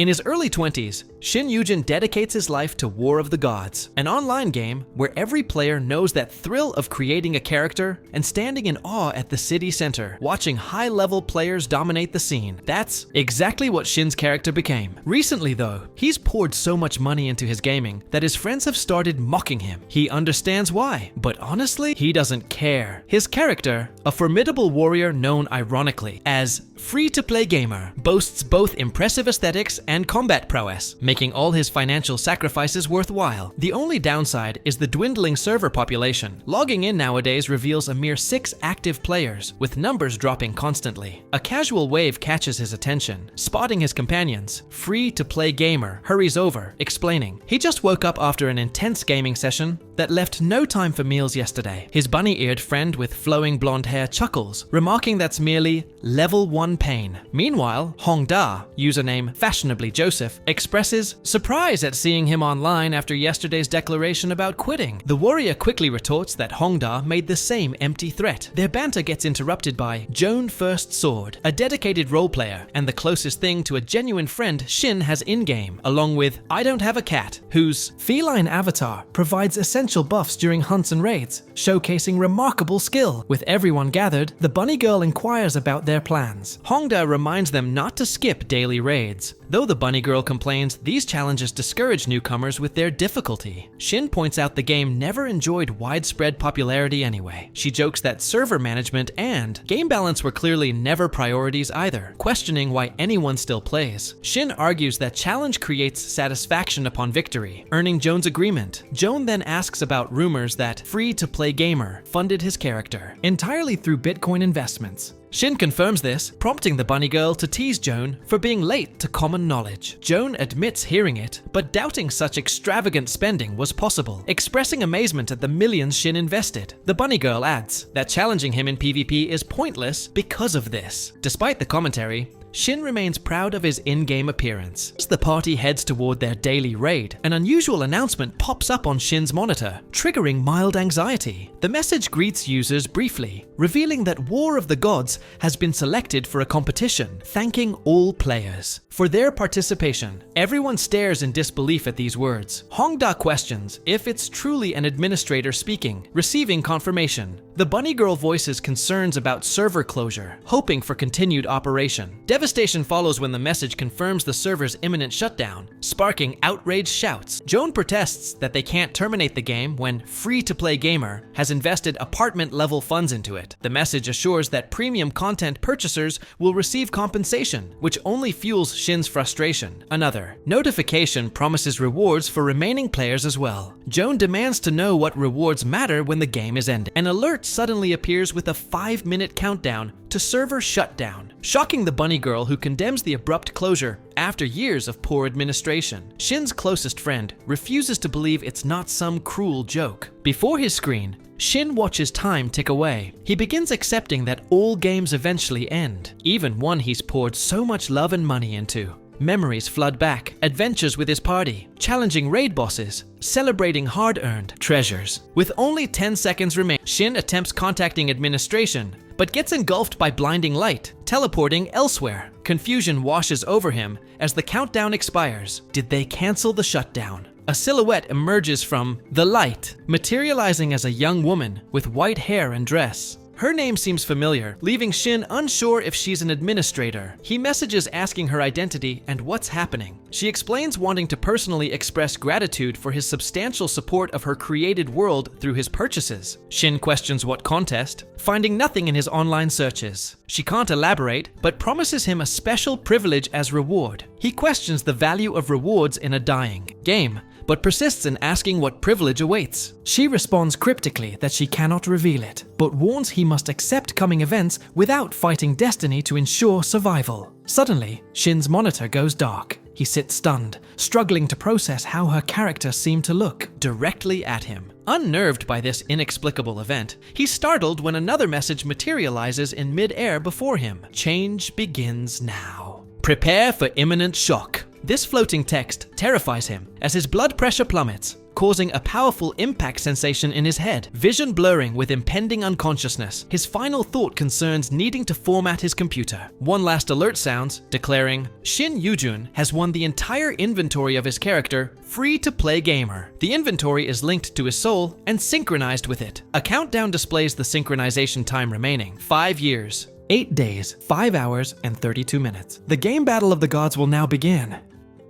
In his early 20s, Shin Yujin dedicates his life to War of the Gods, an online game where every player knows that thrill of creating a character and standing in awe at the city center, watching high-level players dominate the scene. That's exactly what Shin's character became. Recently though, he's poured so much money into his gaming that his friends have started mocking him. He understands why, but honestly, he doesn't care. His character, a formidable warrior known ironically as free-to-play gamer, boasts both impressive aesthetics and combat prowess, making all his financial sacrifices worthwhile. The only downside is the dwindling server population. Logging in nowadays reveals a mere 6 active players, with numbers dropping constantly. A casual wave catches his attention. Spotting his companions, free-to-play gamer hurries over, explaining, he just woke up after an intense gaming session that left no time for meals yesterday. His bunny-eared friend with flowing blonde hair chuckles, remarking that's merely level 1 pain. Meanwhile, Hongda, username fashionably Joseph, expresses surprise at seeing him online after yesterday's declaration about quitting. The warrior quickly retorts that Hongda made the same empty threat. Their banter gets interrupted by Joan First Sword, a dedicated role player and the closest thing to a genuine friend Shin has in-game, along with I Don't Have a Cat, whose feline avatar provides essential buffs during hunts and raids, showcasing remarkable skill. With everyone gathered, the bunny girl inquires about their plans. Hongda reminds them not to skip daily raids, though the bunny girl complains these challenges discourage newcomers with their difficulty. Shin points out the game never enjoyed widespread popularity anyway. She jokes that server management and game balance were clearly never priorities either, questioning why anyone still plays. Shin argues that challenge creates satisfaction upon victory, earning Joan's agreement. Joan then asks about rumors that free-to-play gamer funded his character entirely through Bitcoin investments. Shin confirms this, prompting the bunny girl to tease Joan for being late to common knowledge. Joan admits hearing it, but doubting such extravagant spending was possible, expressing amazement at the millions Shin invested. The bunny girl adds that challenging him in PvP is pointless because of this. Despite the commentary, Shin remains proud of his in-game appearance. As the party heads toward their daily raid, an unusual announcement pops up on Shin's monitor, triggering mild anxiety. The message greets users briefly, revealing that War of the Gods has been selected for a competition, thanking all players for their participation. Everyone stares in disbelief at these words. Hongda questions if it's truly an administrator speaking, receiving confirmation. The bunny girl voices concerns about server closure, hoping for continued operation. Devastation follows when the message confirms the server's imminent shutdown, sparking outraged shouts. Joan protests that they can't terminate the game when free-to-play gamer has invested apartment-level funds into it. The message assures that premium content purchasers will receive compensation, which only fuels Shin's frustration. Another notification promises rewards for remaining players as well. Joan demands to know what rewards matter when the game is ending. An alert suddenly appears with a 5-minute countdown to server shutdown, shocking the bunny girl, who condemns the abrupt closure after years of poor administration. Shin's closest friend refuses to believe it's not some cruel joke. Before his screen, Shin watches time tick away. He begins accepting that all games eventually end, even one he's poured so much love and money into. Memories flood back, adventures with his party, challenging raid bosses, celebrating hard-earned treasures. With only 10 seconds remaining, Shin attempts contacting administration, but gets engulfed by blinding light, teleporting elsewhere. Confusion washes over him as the countdown expires. Did they cancel the shutdown? A silhouette emerges from the light, materializing as a young woman with white hair and dress. Her name seems familiar, leaving Shin unsure if she's an administrator. He messages asking her identity and what's happening. She explains wanting to personally express gratitude for his substantial support of her created world through his purchases. Shin questions what contest, finding nothing in his online searches. She can't elaborate, but promises him a special privilege as reward. He questions the value of rewards in a dying game, but persists in asking what privilege awaits. She responds cryptically that she cannot reveal it, but warns he must accept coming events without fighting destiny to ensure survival. Suddenly, Shin's monitor goes dark. He sits stunned, struggling to process how her character seemed to look directly at him. Unnerved by this inexplicable event, he's startled when another message materializes in mid-air before him. Change begins now. Prepare for imminent shock. This floating text terrifies him as his blood pressure plummets. causing a powerful impact sensation in his head, vision blurring with impending unconsciousness. His final thought concerns needing to format his computer. One last alert sounds, declaring, Shin Yujun has won the entire inventory of his character, free-to-play gamer. The inventory is linked to his soul and synchronized with it. A countdown displays the synchronization time remaining, 5 years. 8 days, 5 hours, and 32 minutes. The game battle of the gods will now begin.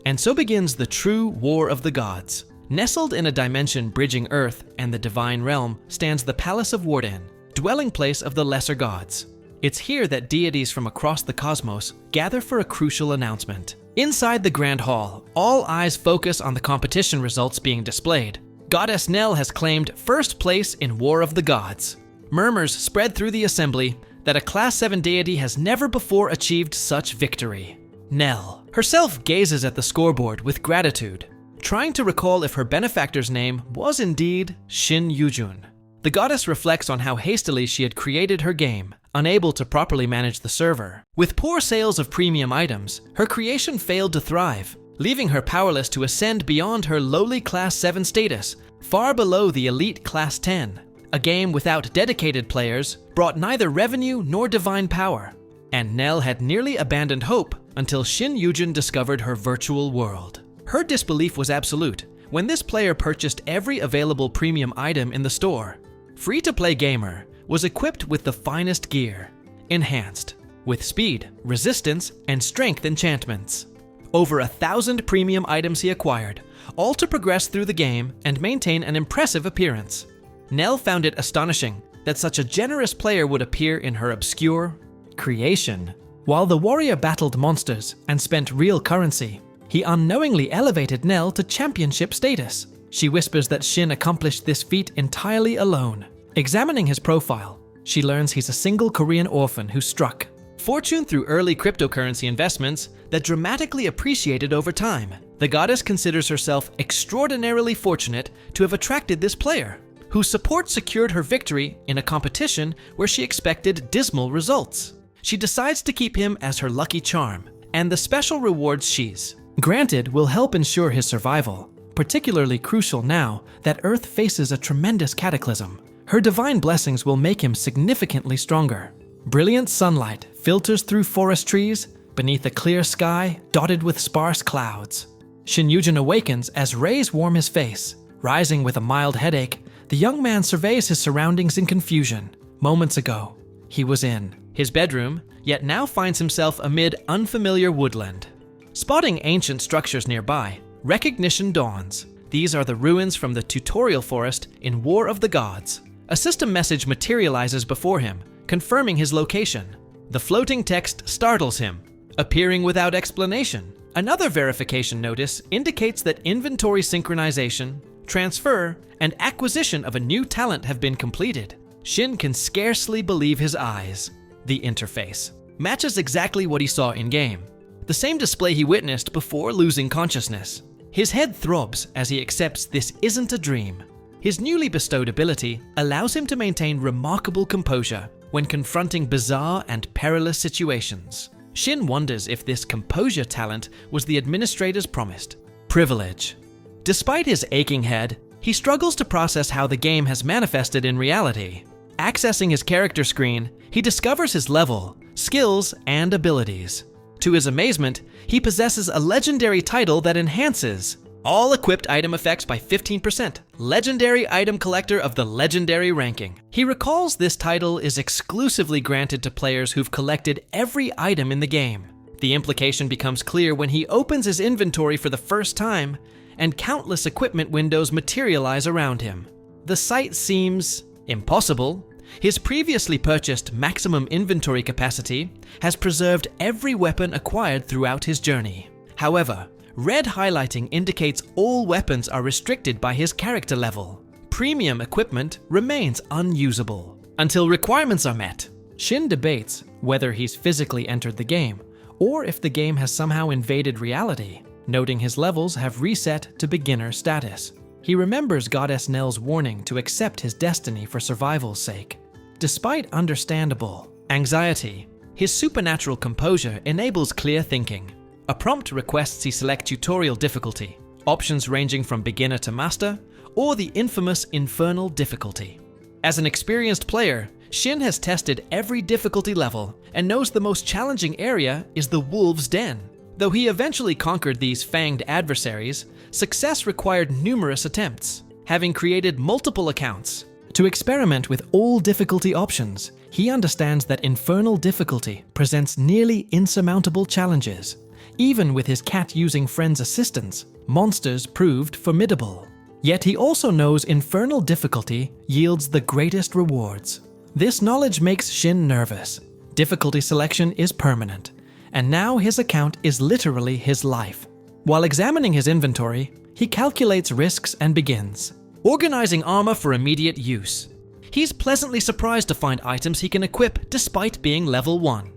And so begins the true War of the Gods. Nestled in a dimension bridging Earth and the divine realm stands the Palace of Warden, dwelling place of the lesser gods. It's here that deities from across the cosmos gather for a crucial announcement. Inside the Grand Hall, all eyes focus on the competition results being displayed. Goddess Nell has claimed first place in War of the Gods. Murmurs spread through the assembly that a Class 7 deity has never before achieved such victory. Nell herself gazes at the scoreboard with gratitude, trying to recall if her benefactor's name was indeed Shin Yujun. The goddess reflects on how hastily she had created her game, unable to properly manage the server. With poor sales of premium items, her creation failed to thrive, leaving her powerless to ascend beyond her lowly Class 7 status, far below the elite Class 10. A game without dedicated players brought neither revenue nor divine power, and Nell had nearly abandoned hope until Shin Yujun discovered her virtual world. Her disbelief was absolute when this player purchased every available premium item in the store. Free-to-play gamer was equipped with the finest gear, enhanced with speed, resistance, and strength enchantments. Over 1,000 premium items he acquired, all to progress through the game and maintain an impressive appearance. Nell found it astonishing that such a generous player would appear in her obscure creation. While the warrior battled monsters and spent real currency, he unknowingly elevated Nell to championship status. She whispers that Shin accomplished this feat entirely alone. Examining his profile, she learns he's a single Korean orphan who struck fortune through early cryptocurrency investments that dramatically appreciated over time. The goddess considers herself extraordinarily fortunate to have attracted this player, whose support secured her victory in a competition where she expected dismal results. She decides to keep him as her lucky charm, and the special rewards she's granted will help ensure his survival, particularly crucial now that Earth faces a tremendous cataclysm. Her divine blessings will make him significantly stronger. Brilliant sunlight filters through forest trees beneath a clear sky dotted with sparse clouds. Shin Yujin awakens as rays warm his face. Rising with a mild headache, the young man surveys his surroundings in confusion. Moments ago, he was in his bedroom, yet now finds himself amid unfamiliar woodland. Spotting ancient structures nearby, recognition dawns. These are the ruins from the tutorial forest in War of the Gods. A system message materializes before him, confirming his location. The floating text startles him, appearing without explanation. Another verification notice indicates that inventory synchronization, transfer, and acquisition of a new talent have been completed. Shin can scarcely believe his eyes. The interface matches exactly what he saw in-game, the same display he witnessed before losing consciousness. His head throbs as he accepts this isn't a dream. His newly bestowed ability allows him to maintain remarkable composure when confronting bizarre and perilous situations. Shin wonders if this composure talent was the administrator's promised privilege. Despite his aching head, he struggles to process how the game has manifested in reality. Accessing his character screen, he discovers his level, skills, and abilities. To his amazement, he possesses a legendary title that enhances all equipped item effects by 15%, Legendary Item Collector of the Legendary ranking. He recalls this title is exclusively granted to players who've collected every item in the game. The implication becomes clear when he opens his inventory for the first time, and countless equipment windows materialize around him. The sight seems impossible. His previously purchased maximum inventory capacity has preserved every weapon acquired throughout his journey. However, red highlighting indicates all weapons are restricted by his character level. Premium equipment remains unusable until requirements are met. Shin debates whether he's physically entered the game, or if the game has somehow invaded reality, noting his levels have reset to beginner status. He remembers Goddess Nell's warning to accept his destiny for survival's sake. Despite understandable anxiety, his supernatural composure enables clear thinking. A prompt requests he select tutorial difficulty, options ranging from beginner to master, or the infamous Infernal difficulty. As an experienced player, Shin has tested every difficulty level and knows the most challenging area is the Wolf's Den. Though he eventually conquered these fanged adversaries, success required numerous attempts. Having created multiple accounts to experiment with all difficulty options, he understands that Infernal difficulty presents nearly insurmountable challenges. Even with his cat-using friend's assistance, monsters proved formidable. Yet he also knows Infernal difficulty yields the greatest rewards. This knowledge makes Shin nervous. Difficulty selection is permanent, and now his account is literally his life. While examining his inventory, he calculates risks and begins organizing armor for immediate use. He's pleasantly surprised to find items he can equip despite being level 1.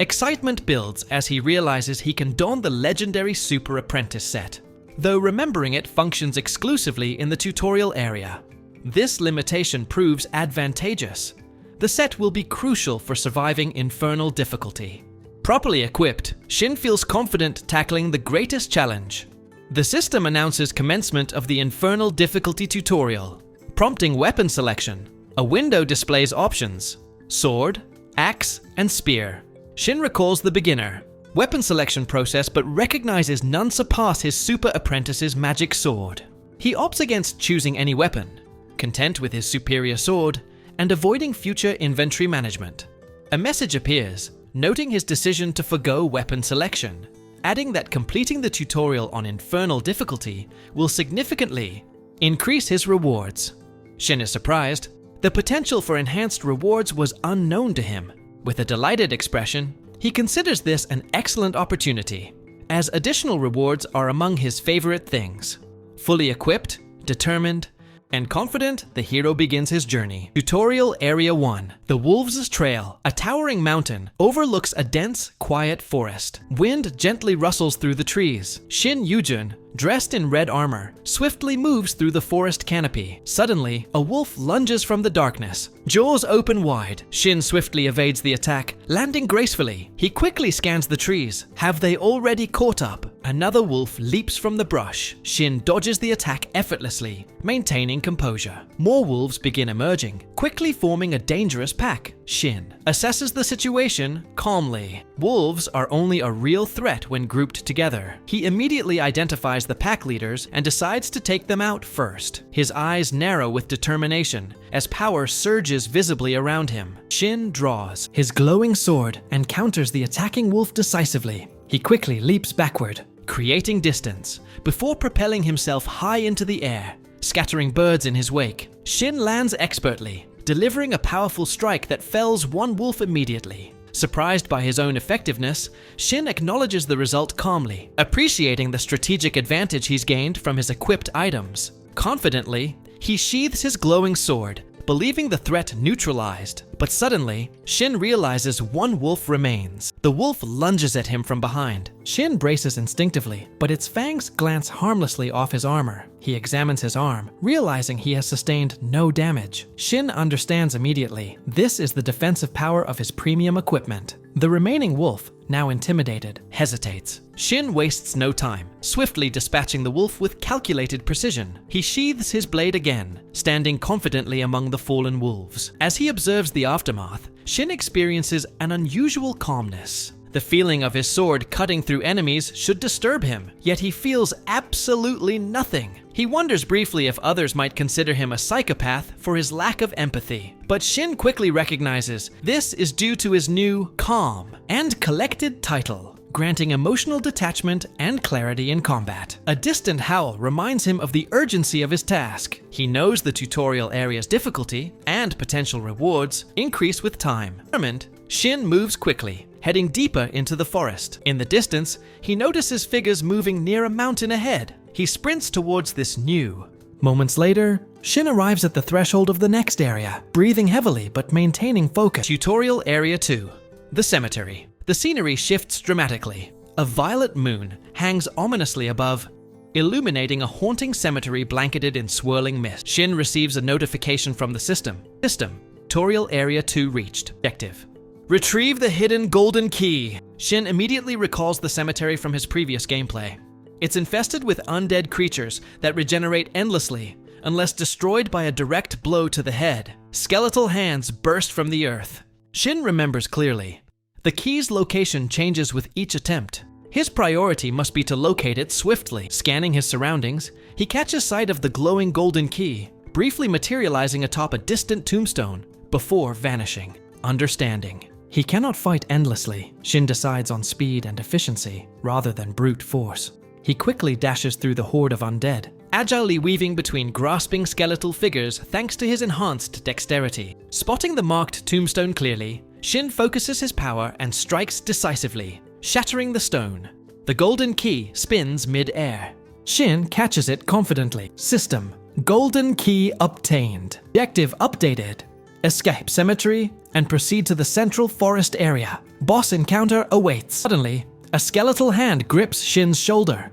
Excitement builds as he realizes he can don the legendary Super Apprentice set, though remembering it functions exclusively in the tutorial area. This limitation proves advantageous. The set will be crucial for surviving Infernal difficulty. Properly equipped, Shin feels confident tackling the greatest challenge. The system announces commencement of the Infernal difficulty tutorial, prompting weapon selection. A window displays options: sword, axe, and spear. Shin recalls the beginner weapon selection process but recognizes none surpass his Super Apprentice's magic sword. He opts against choosing any weapon, content with his superior sword and avoiding future inventory management. A message appears, noting his decision to forgo weapon selection, adding that completing the tutorial on Infernal difficulty will significantly increase his rewards. Shin is surprised. The potential for enhanced rewards was unknown to him. With a delighted expression, he considers this an excellent opportunity, as additional rewards are among his favorite things. Fully equipped, determined, and confident, the hero begins his journey. Tutorial Area 1. The Wolves' Trail. A towering mountain overlooks a dense, quiet forest. Wind gently rustles through the trees. Shin Yujun, dressed in red armor, swiftly moves through the forest canopy. Suddenly, a wolf lunges from the darkness. Jaws open wide. Shin swiftly evades the attack, landing gracefully. He quickly scans the trees. Have they already caught up? Another wolf leaps from the brush. Shin dodges the attack effortlessly, maintaining composure. More wolves begin emerging, quickly forming a dangerous pack. Shin assesses the situation calmly. Wolves are only a real threat when grouped together. He immediately identifies the pack leaders and decides to take them out first. His eyes narrow with determination as power surges visibly around him. Shin draws his glowing sword and counters the attacking wolf decisively. He quickly leaps backward, creating distance, before propelling himself high into the air, scattering birds in his wake. Shin lands expertly, delivering a powerful strike that fells one wolf immediately. Surprised by his own effectiveness, Shin acknowledges the result calmly, appreciating the strategic advantage he's gained from his equipped items. Confidently, he sheathes his glowing sword, believing the threat neutralized. But suddenly, Shin realizes one wolf remains. The wolf lunges at him from behind. Shin braces instinctively, but its fangs glance harmlessly off his armor. He examines his arm, realizing he has sustained no damage. Shin understands immediately. This is the defensive power of his premium equipment. The remaining wolf, now intimidated, hesitates. Shin wastes no time, swiftly dispatching the wolf with calculated precision. He sheathes his blade again, standing confidently among the fallen wolves. As he observes the aftermath, Shin experiences an unusual calmness. The feeling of his sword cutting through enemies should disturb him, yet he feels absolutely nothing. He wonders briefly if others might consider him a psychopath for his lack of empathy. But Shin quickly recognizes this is due to his new, calm, and collected title, granting emotional detachment and clarity in combat. A distant howl reminds him of the urgency of his task. He knows the tutorial area's difficulty and potential rewards increase with time. Determined, Shin moves quickly, heading deeper into the forest. In the distance, he notices figures moving near a mountain ahead. He sprints towards this new. Moments later, Shin arrives at the threshold of the next area, breathing heavily but maintaining focus. Tutorial Area 2. The Cemetery. The scenery shifts dramatically. A violet moon hangs ominously above, illuminating a haunting cemetery blanketed in swirling mist. Shin receives a notification from the system. Tutorial Area 2 reached. Objective: retrieve the hidden golden key. Shin immediately recalls the cemetery from his previous gameplay. It's infested with undead creatures that regenerate endlessly unless destroyed by a direct blow to the head. Skeletal hands burst from the earth. Shin remembers clearly. The key's location changes with each attempt. His priority must be to locate it swiftly. Scanning his surroundings, he catches sight of the glowing golden key, briefly materializing atop a distant tombstone before vanishing. Understanding. He cannot fight endlessly. Shin decides on speed and efficiency rather than brute force. He quickly dashes through the horde of undead, agilely weaving between grasping skeletal figures thanks to his enhanced dexterity. Spotting the marked tombstone clearly, Shin focuses his power and strikes decisively, shattering the stone. The golden key spins mid-air. Shin catches it confidently. System: golden key obtained. Objective updated. Escape cemetery and proceed to the central forest area. Boss encounter awaits. Suddenly, a skeletal hand grips Shin's shoulder.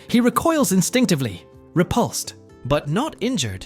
He recoils instinctively, repulsed, but not injured.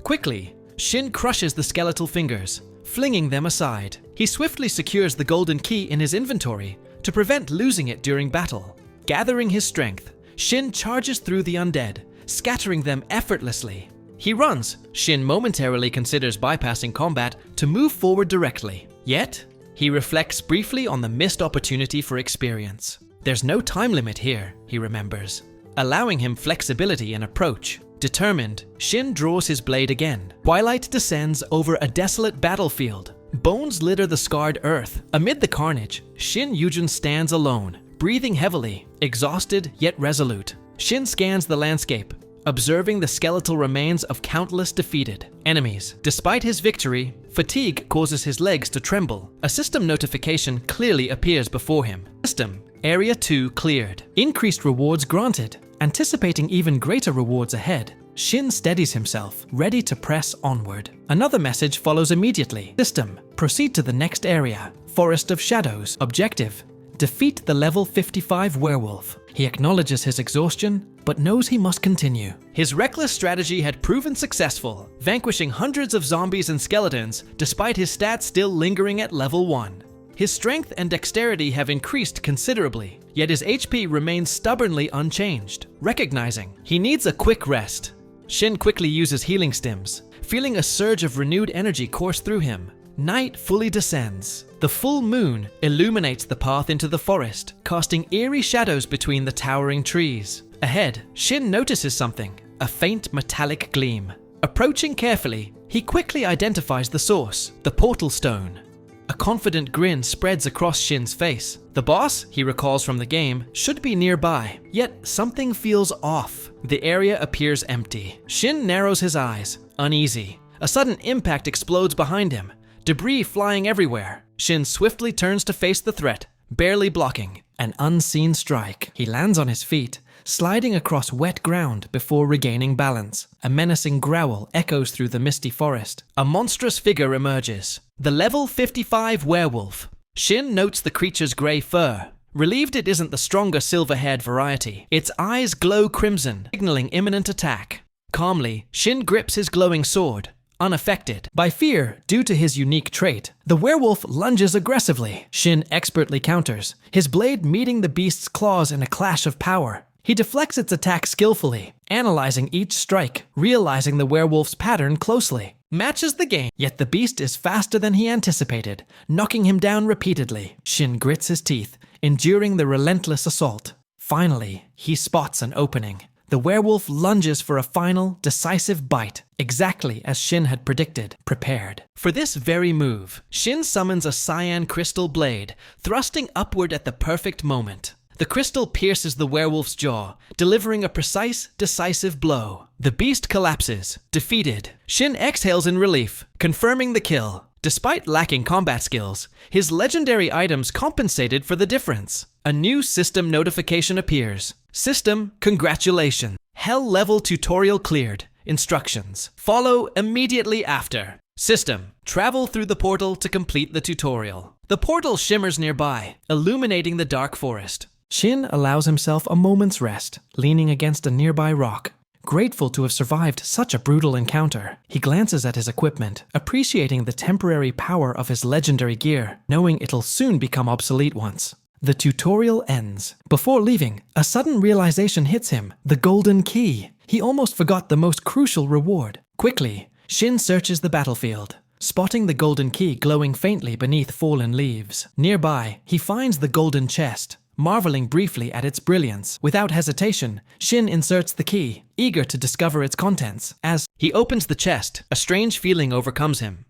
Quickly, Shin crushes the skeletal fingers, flinging them aside. He swiftly secures the golden key in his inventory to prevent losing it during battle. Gathering his strength, Shin charges through the undead, scattering them effortlessly. He runs. Shin momentarily considers bypassing combat to move forward directly. Yet, he reflects briefly on the missed opportunity for experience. There's no time limit here, he remembers, allowing him flexibility in approach. Determined, Shin draws his blade again. Twilight descends over a desolate battlefield. Bones litter the scarred earth. Amid the carnage, Shin Yujin stands alone, breathing heavily, exhausted yet resolute. Shin scans the landscape, observing the skeletal remains of countless defeated enemies. Despite his victory, fatigue causes his legs to tremble. A system notification clearly appears before him. System: Area 2 cleared. Increased rewards granted. Anticipating even greater rewards ahead, Shin steadies himself, ready to press onward. Another message follows immediately. System: Proceed to the next area. Forest of Shadows. Objective: Defeat the level 55 werewolf. He acknowledges his exhaustion, but knows he must continue. His reckless strategy had proven successful, vanquishing hundreds of zombies and skeletons despite his stats still lingering at level 1. His strength and dexterity have increased considerably, yet his HP remains stubbornly unchanged. Recognizing he needs a quick rest, Shin quickly uses healing stims, feeling a surge of renewed energy course through him. Night fully descends. The full moon illuminates the path into the forest, casting eerie shadows between the towering trees. Ahead, Shin notices something, a faint metallic gleam. Approaching carefully, he quickly identifies the source, the portal stone. A confident grin spreads across Shin's face. The boss, he recalls from the game, should be nearby, yet something feels off. The area appears empty. Shin narrows his eyes, uneasy. A sudden impact explodes behind him, debris flying everywhere. Shin swiftly turns to face the threat, barely blocking. An unseen strike. He lands on his feet, sliding across wet ground before regaining balance. A menacing growl echoes through the misty forest. A monstrous figure emerges. The level 55 werewolf. Shin notes the creature's grey fur. Relieved it isn't the stronger silver-haired variety. Its eyes glow crimson, signaling imminent attack. Calmly, Shin grips his glowing sword, unaffected by fear due to his unique trait. The werewolf lunges aggressively. Shin expertly counters, his blade meeting the beast's claws in a clash of power. He deflects its attack skillfully, analyzing each strike, realizing the werewolf's pattern closely. Matches the game, yet the beast is faster than he anticipated, knocking him down repeatedly. Shin grits his teeth, enduring the relentless assault. Finally, he spots an opening. The werewolf lunges for a final, decisive bite, exactly as Shin had predicted, prepared. For this very move, Shin summons a cyan crystal blade, thrusting upward at the perfect moment. The crystal pierces the werewolf's jaw, delivering a precise, decisive blow. The beast collapses, defeated. Shin exhales in relief, confirming the kill. Despite lacking combat skills, his legendary items compensated for the difference. A new system notification appears. System, congratulations. Hell level tutorial cleared. Instructions follow immediately after. System, travel through the portal to complete the tutorial. The portal shimmers nearby, illuminating the dark forest. Shin allows himself a moment's rest, leaning against a nearby rock. Grateful to have survived such a brutal encounter, he glances at his equipment, appreciating the temporary power of his legendary gear, knowing it'll soon become obsolete once. The tutorial ends. Before leaving, a sudden realization hits him. The golden key. He almost forgot the most crucial reward. Quickly, Shin searches the battlefield, spotting the golden key glowing faintly beneath fallen leaves. Nearby, he finds the golden chest, marveling briefly at its brilliance. Without hesitation, Shin inserts the key, eager to discover its contents. As he opens the chest, a strange feeling overcomes him.